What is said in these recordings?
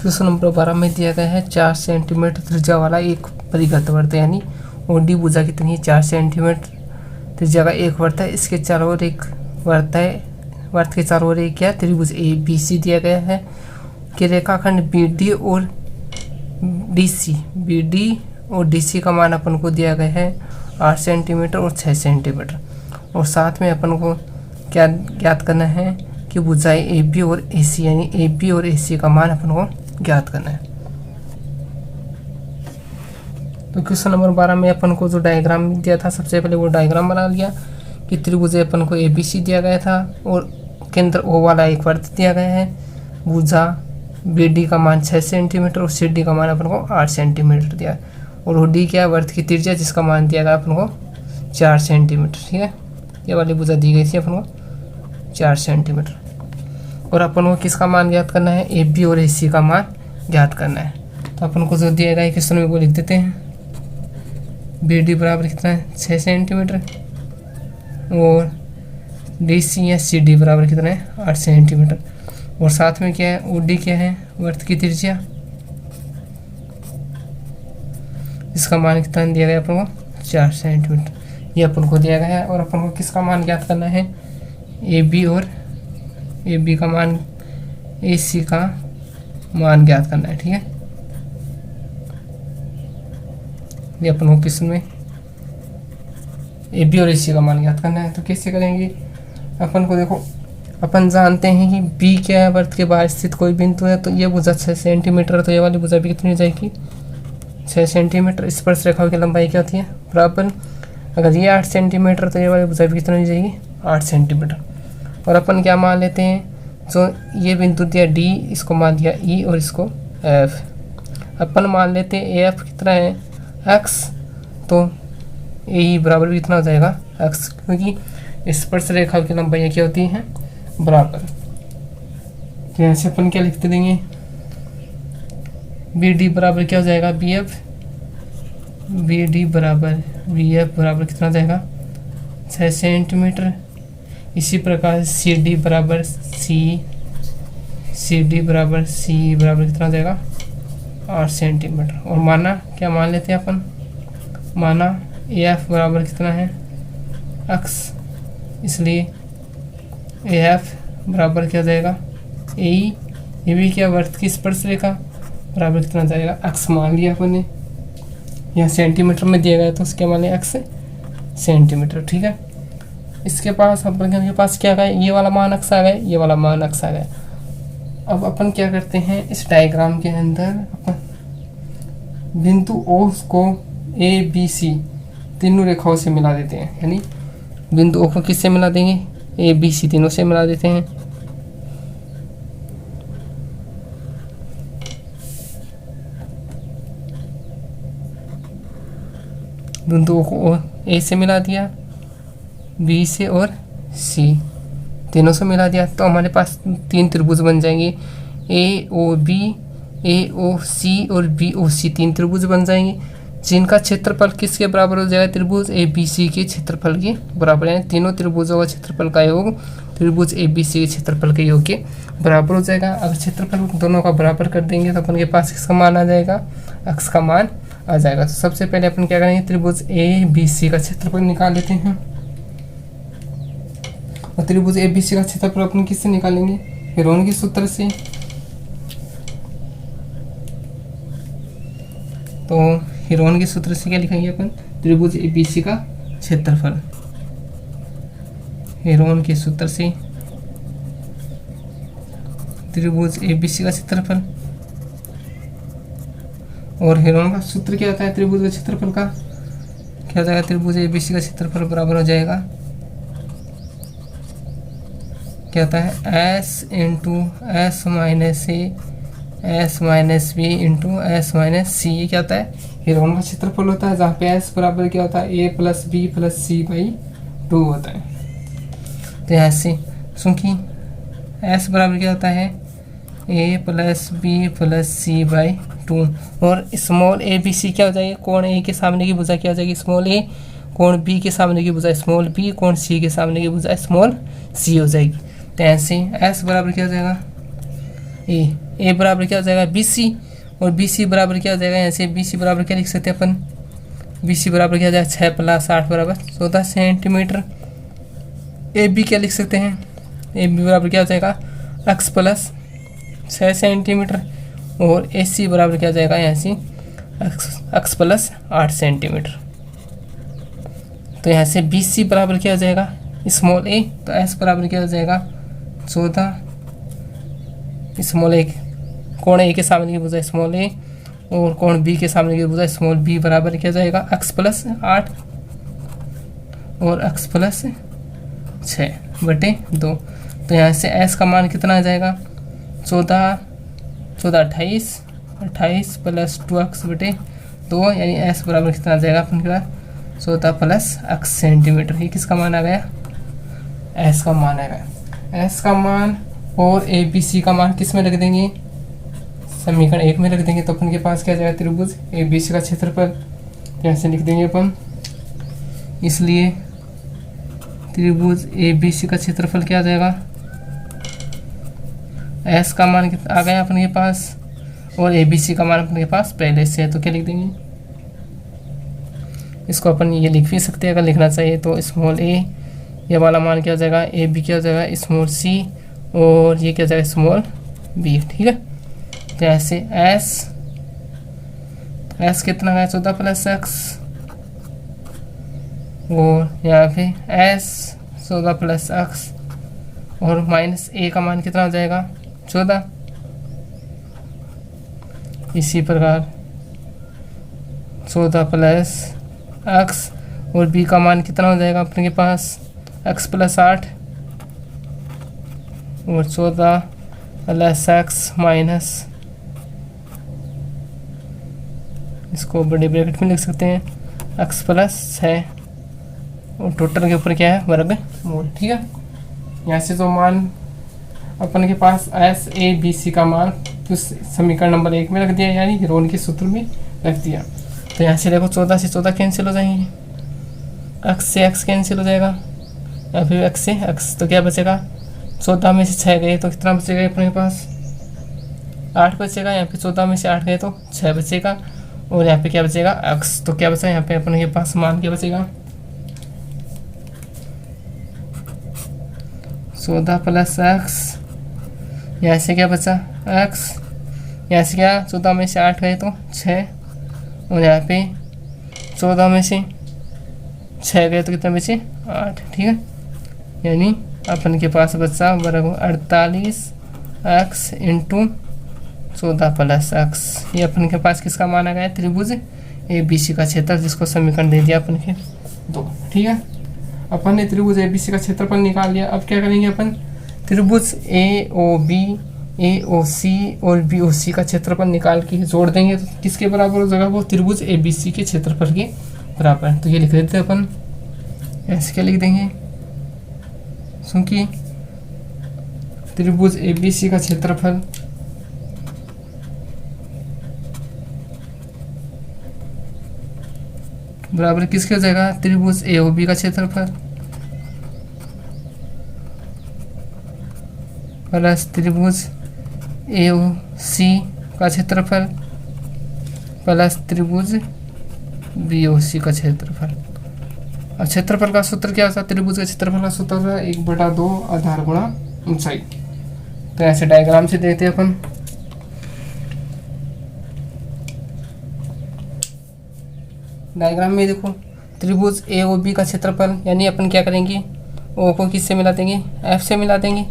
Question number 12 में दिया गया है 4 सेंटीमीटर त्रिज्या वाला एक परिघत वृत्त, यानी ओडी भुजा कितनी है 4 सेंटीमीटर त्रिज्या का एक वृत्त है। इसके चारों ओर एक वृत्त है, वृत्त के चारों ओर एक क्या त्रिभुज ए बी सी दिया गया है कि रेखाखंड बी डी और डी सी का मान अपन को दिया गया है 8 सेंटीमीटर और 6 सेंटीमीटर। और साथ में अपन को क्या ज्ञात करना है कि भुजाएं ए बी और ए सी, यानी ए बी और ए सी का मान अपन को ज्ञात करना है। तो क्वेश्चन नंबर 12 में अपन को जो डायग्राम दिया था, सबसे पहले वो डायग्राम बना लिया कि त्रिभुज अपन को ए बी सी दिया गया था और केंद्र ओ वाला एक वृत्त दिया गया है। भुजा बी डी का मान 6 सेंटीमीटर और सी डी का मान अपन को 8 सेंटीमीटर दिया और वो डी क्या वृत्त की त्रिज्या जिसका मान दिया गया अपन को 4 सेंटीमीटर। ठीक है, ये वाली भुजा दी गई थी अपन को 4 सेंटीमीटर। और अपन को किसका मान ज्ञात करना है, ए बी और ए सी का मान ज्ञात करना है। तो अपन को जो दिया गया है क्वेश्चन में वो लिख देते हैं। बी डी बराबर कितना है 6 सेंटीमीटर और डी सी या सी डी बराबर कितना है 8 सेंटीमीटर। और साथ में क्या है ओ डी क्या है वृत्त की त्रिज्या, इसका मान कितना दिया गया अपन को 4 सेंटीमीटर, ये अपन को दिया गया है। और अपन को किसका मान ज्ञात करना है, ए बी और ए बी का मान ए सी का मान ज्ञात करना है। ठीक है, ये अपन को क्वेश्चन में ए बी और ए सी का मान ज्ञात करना है। तो कैसे करेंगे, अपन को देखो अपन जानते हैं कि बी क्या है वृत्त के बाहर स्थित कोई बिंदु है। तो ये भुजा 6 सेंटीमीटर है, तो ये वाली भुजा भी कितनी हो जाएगी 6 सेंटीमीटर। स्पर्श रेखाओं की लंबाई क्या होती है बराबर, अगर ये 8 सेंटीमीटर तो ये वाली भुजा भी कितनी हो जाएगी 8 सेंटीमीटर। और अपन क्या मान लेते हैं, जो ये बिंदु दिया डी, इसको मान दिया ई और इसको एफ। अपन मान लेते हैं ए एफ कितना है एक्स, तो ए ई बराबर कितना हो जाएगा एक्स, क्योंकि स्पर्श रेखा की लंबाई क्या होती है बराबर। तो यहाँ से अपन क्या लिखते देंगे, बी डी बराबर क्या हो जाएगा बी एफ, बी डी बराबर बी एफ बराबर कितना हो जाएगा 6 सेंटीमीटर। इसी प्रकार सी डी बराबर सी डी बराबर सी बराबर कितना हो जाएगा 8 सेंटीमीटर। और माना क्या मान लेते हैं अपन, माना ए एफ बराबर कितना है एक्स, इसलिए ए एफ बराबर क्या हो जाएगा ए भी क्या वृत्त की स्पर्श रेखा बराबर कितना जाएगा एक्स मान लिया अपन ने, यहाँ सेंटीमीटर में दिया गया तो उसके मान लिया एक्स सेंटीमीटर। ठीक है, इसके पास अपन के पास क्या गया, ये वाला मान एक्स आ गया, ये वाला मान एक्स आ गया। अब अपन क्या करते हैं, इस डायग्राम के अंदर अपन बिंदु ओ को ए बी सी तीनों रेखाओं से मिला देते हैं, यानी बिंदु ओ को किससे मिला देंगे, ए बी सी तीनों से मिला देते हैं। बिंदु ओ को ए से मिला दिया, बी से और सी तीनों से मिला दिया, तो हमारे पास 3 त्रिभुज बन जाएंगे, ए ओ बी, ए ओ सी और बी ओ सी 3 त्रिभुज बन जाएंगे, जिनका क्षेत्रफल किसके बराबर हो जाएगा, त्रिभुज ए बी सी के क्षेत्रफल के बराबर, यानी तीनों त्रिभुजों का क्षेत्रफल का योग त्रिभुज ए बी सी के क्षेत्रफल के योग के बराबर हो जाएगा। अगर क्षेत्रफल दोनों का बराबर कर देंगे तो अपन के पास किसका मान आ जाएगा, एक्स का मान आ जाएगा। तो सबसे पहले अपन क्या करेंगे, त्रिभुज ए बी सी का क्षेत्रफल निकाल लेते हैं। और त्रिभुज ए बी सी का क्षेत्रफल अपन किससे निकालेंगे, हेरोन के सूत्र से। तो हेरोन के सूत्र से क्या लिखेंगे अपन, त्रिभुज ए बी सी का क्षेत्रफल, हेरोन के सूत्र से त्रिभुज ए बी सी का क्षेत्रफल। और हेरोन का सूत्र क्या होता है त्रिभुज के क्षेत्रफल का, क्या हो जाएगा, त्रिभुज ए बी सी का क्षेत्रफल बराबर हो जाएगा, क्या होता है S into S minus A S minus B into S minus C. ये क्या होता है, हेरोन का क्षेत्रफल होता है, जहाँ पे एस बराबर क्या होता है A plus B plus C by 2 होता है। तो यहाँ से क्योंकि एस बराबर क्या होता है A plus B plus C by 2, और स्मॉल ए बी सी क्या हो जाएगी, कोण ए के सामने की भुजा क्या हो जाएगी स्मॉल ए, कोण बी के सामने की भुजा स्मॉल बी, कोण सी के सामने की भुजा स्मॉल सी हो जाएगी। तो ऐसे एस बराबर क्या हो जाएगा ए बराबर क्या हो जाएगा BC, और BC बराबर क्या हो जाएगा, यहाँ से BC बराबर क्या लिख सकते हैं अपन, BC बराबर क्या हो जाएगा 6 + 8 बराबर 14 सेंटीमीटर। AB क्या लिख सकते हैं, AB बराबर क्या हो जाएगा x + 6 सेंटीमीटर, और AC बराबर क्या हो जाएगा यहाँ से x + 8 सेंटीमीटर। तो यहाँ से BC बराबर क्या हो जाएगा स्मॉल a, तो S बराबर क्या हो जाएगा 14, स्मॉल a कोण A के सामने की भुजा स्मॉल a, और कोण B के सामने की भुजा स्मॉल b बराबर क्या हो जाएगा x + 8 और x + 6/2। तो यहाँ से S का मान कितना आ जाएगा 14 28 + 2x/2, यानी S बराबर कितना आ जाएगा अपन के पास 14 + x सेंटीमीटर। ये किसका मान आ गया, S का मान आ गया। S का मान और ABC का मान किस में रख देंगे, समीकरण 1 में रख देंगे। तो अपन के पास क्या जाएगा त्रिभुज ABC का क्षेत्रफल, यहाँ से लिख देंगे अपन, इसलिए त्रिभुज ABC का क्षेत्रफल क्या आ जाएगा, S का मान कितना आ गया अपन के पास, और ABC का मान अपन के पास पहले से है, तो क्या लिख देंगे, इसको अपन ये लिख भी सकते हैं अगर लिखना चाहिए तो स्मॉल a, ये वाला मान क्या हो जाएगा AB क्या हो जाएगा स्मॉल c, और ये क्या हो जाएगा स्मॉल b, ठीक है। तो ऐसे S कितना है 14 + x, और यहाँ पे S 14 + x, और -a का मान कितना हो जाएगा 14। इसी प्रकार 14 + x, और b का मान कितना हो जाएगा अपने के पास x + 8, और 14 + x माइनस, इसको बड़े ब्रैकेट में लिख सकते हैं x + 6, और टोटल के ऊपर क्या है वर्गमूल, ठीक है। यहाँ से जो मान अपन के पास SABC का मान उस समीकरण नंबर 1 में रख दिया, यानी रोल के सूत्र में रख दिया। तो यहाँ से देखो 14 से 14 कैंसिल हो जाएंगे, x से x कैंसिल हो जाएगा, या फिर x से x, तो क्या बचेगा 14 में से 6 गए तो कितना बचेगा अपने पास 8 बचेगा, यहाँ पे 14 में से 8 गए तो 6 बचेगा, और यहाँ पे क्या बचेगा x, तो क्या बचा यहाँ पे अपने के पास मान क्या बचेगा 14 + x, यहाँ से क्या बचा x, यहाँ से क्या 14 में से 8 गए तो 6, और यहाँ पे 14 में से 6 गए तो कितना बचे 8, ठीक है। यानी अपन के पास बचा वर्ग 48x × 14 + x, ये अपन के पास किसका मान आ गया त्रिभुज ABC का क्षेत्र, जिसको समीकरण दे दिया अपन के 2, ठीक है। अपन ने त्रिभुज ABC का क्षेत्रफल निकाल लिया। अब क्या करेंगे अपन त्रिभुज AOB AOC और BOC का क्षेत्रफल निकाल के जोड़ देंगे, तो किसके बराबर हो जाएगा वो त्रिभुज ABC के क्षेत्रफल के बराबर। तो ये लिख देते हैं अपन, ऐसे क्या लिख देंगे, क्योंकि त्रिभुज ABC का क्षेत्रफल बराबर किसके हो जाएगा त्रिभुज AOB का क्षेत्रफल प्लस त्रिभुज AOC का क्षेत्रफल प्लस त्रिभुज BOC का क्षेत्रफल। और क्षेत्रफल का सूत्र क्या होता है, त्रिभुज का क्षेत्रफल का सूत्र होता है 1/2 आधार गुणा ऊंचाई। तो ऐसे डायग्राम से देखते हैं अपन, डायग्राम में देखो त्रिभुज AOB का क्षेत्रफल, यानी अपन क्या करेंगे O को किससे मिला देंगे F से मिला देंगे,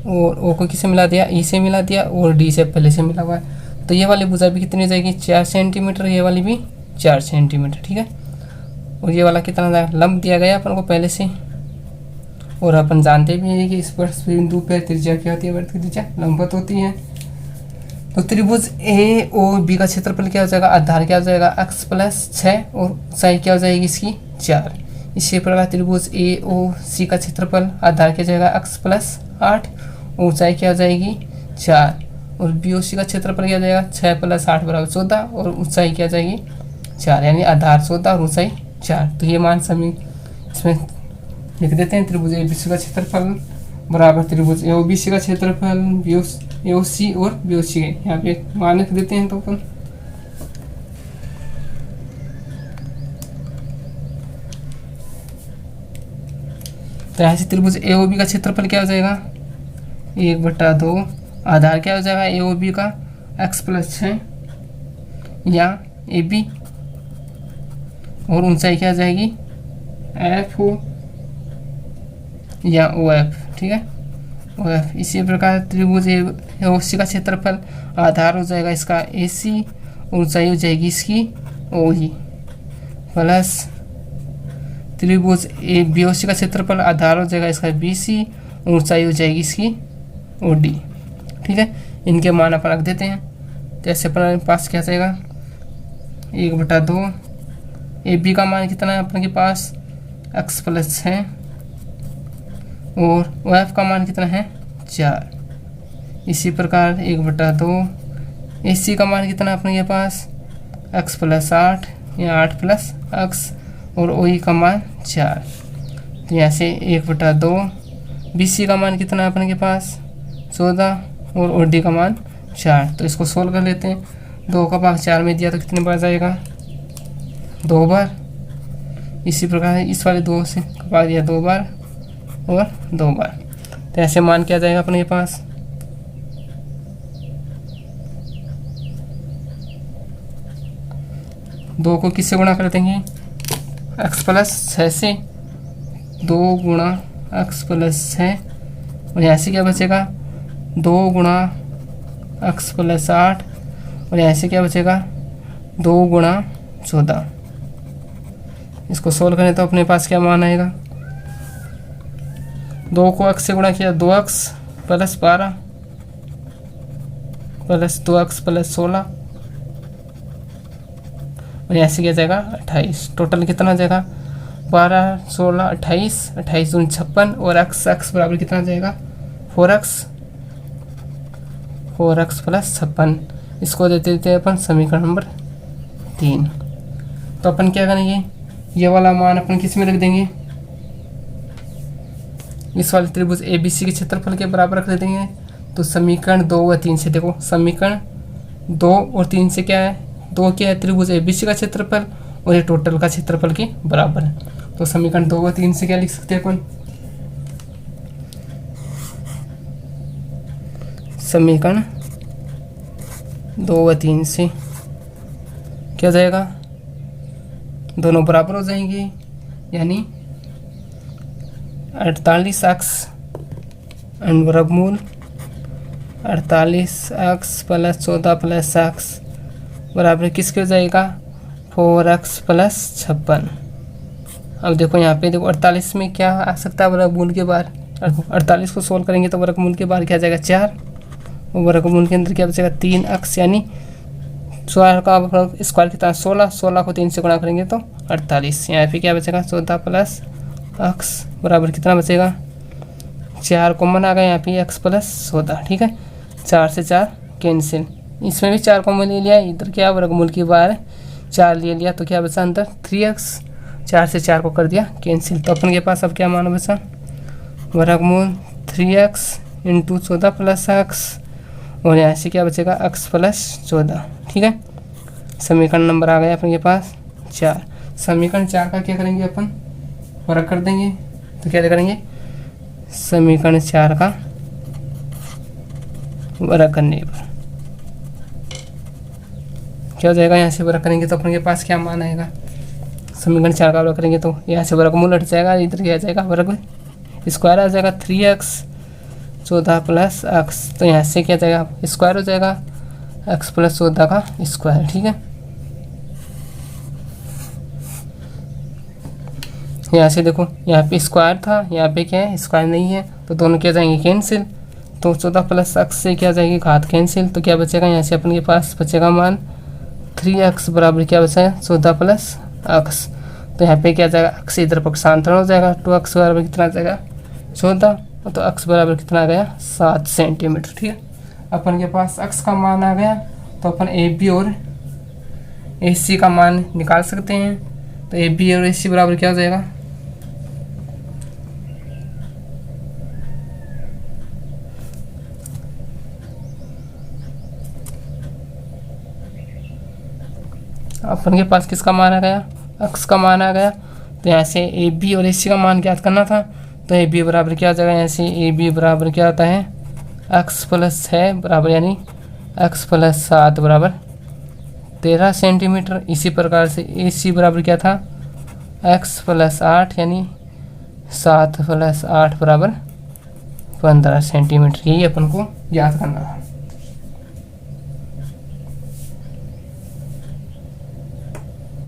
और O को किससे मिला दिया E से मिला दिया, और D से पहले से मिला हुआ है। तो ये वाली भुजा भी कितनी जाएगी 4 सेंटीमीटर, ये वाली भी 4 सेंटीमीटर, ठीक है। और ये वाला कितना जाएगा लंब दिया गया अपन को पहले से, और अपन जानते भी हैं कि स्पर्श बिंदु पर त्रिज्या क्या होती है, वृत्त की त्रिज्या लंबवत होती है। तो त्रिभुज AOB का क्षेत्रफल क्या हो जाएगा, आधार क्या हो जाएगा x + 6, और ऊंचाई क्या हो जाएगी इसकी 4। इसी प्रकार त्रिभुज AOC का क्षेत्रफल आधार क्या हो जाएगा x + 8, ऊंचाई क्या हो जाएगी 4, और BOC का क्षेत्रफल क्या हो जाएगा 6 + 8 = 14, और ऊंचाई क्या हो जाएगी 4, यानी आधार 14 और ऊंचाई 4। तो ये मान सभी इसमें लिख देते हैं त्रिभुज ABC का क्षेत्रफल बराबर त्रिभुज एओबीसी का क्षेत्रफल एओसी और बीओसी है। यहाँ पे मान लिख देते हैं तो अपन तो यहाँ से त्रिभुज एओबी का क्षेत्रफल क्या हो जाएगा 1/2, आधार क्या हो जाएगा एओबी का x+6 या ए बी, और ऊंचाई क्या आ जाएगी एफ ओ या ओ एफ, ठीक है ओ एफ। इसी प्रकार त्रिभुज एओसी का क्षेत्रफल आधार हो जाएगा इसका ए सी, ऊंचाई हो जाएगी इसकी ओ ई, प्लस त्रिभुज ए बी ओ सी का क्षेत्रफल आधार हो जाएगा इसका बी सी, ऊंचाई हो जाएगी इसकी ओ डी, ठीक है। इनके मान अपन रख देते हैं। तो ऐसे अपने पास क्या जाएगा 1/2, ए बी का मान कितना है अपने के पास x+6 और ओ एफ का मान कितना है 4। इसी प्रकार 1/2 ए सी का मान कितना है अपने के पास x+8 या 8+x और ओ ई का मान 4। तो यहाँ से 1/2 बी सी का मान कितना है अपने के पास 14 और ओ डी का मान 4। तो इसको सोल्व कर लेते हैं। 2 का भाग 4 में दिया तो कितने बार जाएगा 2 बार। इसी प्रकार इस वाले 2 से भाग दिया 2 बार और 2 बार। तो ऐसे मान क्या जाएगा अपने पास 2 को किससे गुणा कर देंगे x+6 से, 2 गुणा x+6 और यहाँ से क्या बचेगा 2 गुणा x+8 और यहाँ से क्या बचेगा 2 गुणा 14। इसको सोल्व करें तो अपने पास क्या मान आएगा 2 को x से गुणा किया 2x + 12 प्लस 2x + 16 और यहाँ से क्या जाएगा 28। टोटल कितना जाएगा 12 16 28, 28 दूनी 56 और x बराबर कितना जाएगा 4x + 56। इसको देते देते अपन समीकरण नंबर 3। तो अपन क्या करेंगे ये वाला मान अपन किस में रख देंगे इस वाले त्रिभुज ए बी सी के क्षेत्रफल के बराबर रख देंगे। तो समीकरण 2 व 3 से देखो समीकरण 2 और 3 से क्या है 2 क्या है त्रिभुज ए बी सी का क्षेत्रफल और ये टोटल का क्षेत्रफल के बराबर है। तो समीकरण 2 व 3 से क्या लिख सकते हैं अपन समीकरण 2 व 3 से क्या जाएगा दोनों बराबर हो जाएंगे, यानी 48x वर्गमूल 48x + 14 + x बराबर किसके हो जाएगा 4x + 56। अब देखो यहाँ पे देखो 48 में क्या आ सकता है वर्गमूल के बाहर 48 को सोल्व करेंगे तो वर्गमूल के बाहर क्या आ जाएगा 4 और वर्गमूल के अंदर क्या बचेगा 3x, यानी 4 का स्क्वायर कितना 16 को 3 से गुणा करेंगे तो 48। यहाँ पे क्या बचेगा 14 + x बराबर कितना बचेगा 4 कॉमन आ गया यहाँ पे x + 14, ठीक है 4 से 4 कैंसिल। इसमें भी 4 कॉमन ले लिया, इधर क्या वर्गमूल की बाहर 4 ले लिया तो क्या बचा अंदर 3x, 4 से 4 को कर दिया कैंसिल। तो अपन के पास अब क्या मान बचा वर्गमूल 3x × 14 + x और यहाँ से क्या बचेगा x + 14, ठीक है। समीकरण नंबर आ गया अपन के पास 4। समीकरण 4 का क्या करेंगे अपन वर्ग कर देंगे। तो क्या करेंगे समीकरण 4 का वर्ग करने पर क्या हो जाएगा यहाँ से वर्ग करेंगे तो अपन के पास क्या मान आएगा समीकरण 4 का वर्ग करेंगे तो यहाँ से वर्गमूल हट जाएगा, इधर क्या आ जाएगा वर्ग स्क्वायर आ जाएगा 3x 14 + x। तो यहाँ से क्या जाएगा स्क्वायर हो जाएगा x + 14 का स्क्वायर, ठीक है। यहाँ से देखो यहाँ पे स्क्वायर था, यहाँ पे क्या है स्क्वायर नहीं है तो दोनों क्या जाएंगे कैंसिल। तो 14 + x से क्या जाएगी घात कैंसिल, तो क्या बचेगा यहाँ से अपन के पास बचेगा मान 3x बराबर क्या बचा है 14 + x। तो यहाँ पे क्या जाएगा x इधर पक्षांतरण हो जाएगा 2x बराबर कितना आ जाएगा 14, तो x बराबर कितना आ गया 7 सेंटीमीटर, ठीक है। अपन के पास x का मान आ गया तो अपन ए बी और ए सी का मान निकाल सकते हैं। तो ए बी और ए सी बराबर क्या हो जाएगा अपन के पास किसका मान आ गया, अक्स का मान आ गया। तो यहाँ से ए बी और ए सी का मान ज्ञात करना था। तो ए बी बराबर क्या आ जाएगा, यहाँ से ए बी बराबर क्या आता है, एक्स प्लस 6 बराबर यानी एक्स प्लस 7 बराबर 13 सेंटीमीटर। इसी प्रकार से ए सी बराबर क्या था, एक्स प्लस 8 यानी 7 प्लस 8 बराबर 15 सेंटीमीटर। यही अपन को याद करना है।